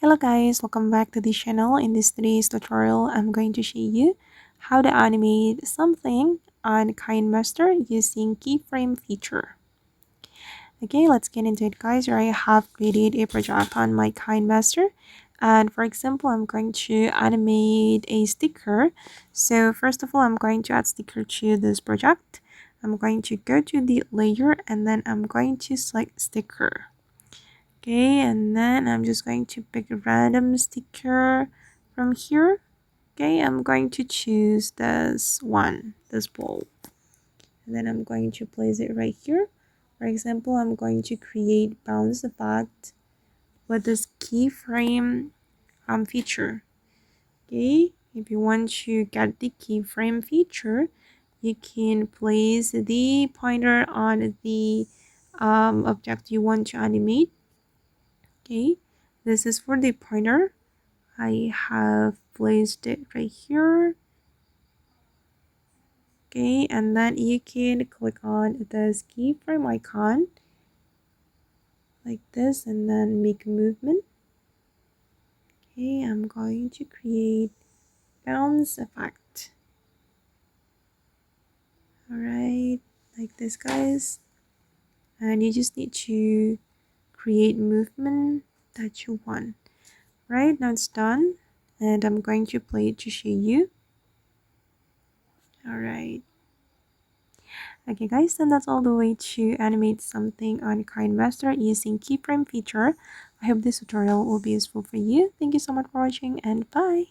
Hello guys, welcome back to the channel. In this today's tutorial, I'm going to show you how to animate something on KineMaster using keyframe feature. Okay, let's get into it guys. Here I have created a project on my KineMaster, and for example, I'm going to animate a sticker. So first of all, I'm going to add sticker to this project. I'm going to go to the layer and then I'm going to select sticker. Okay, and then I'm just going to pick a random sticker from here. Okay, I'm going to choose this one, this ball. And then I'm going to place it right here. For example, I'm going to create bounce effect with this keyframe feature. Okay, if you want to get the keyframe feature, you can place the pointer on the object you want to animate. Okay, this is for the pointer. I have placed it right here. Okay, and then you can click on this keyframe icon like this and then make a movement. Okay, I'm going to create bounce effect. Alright, like this guys. And you just need to create movement that you want. Right, now it's done. And I'm going to play it to show you. Alright. Okay guys, then that's all the way to animate something on KineMaster using keyframe feature. I hope this tutorial will be useful for you. Thank you so much for watching and bye!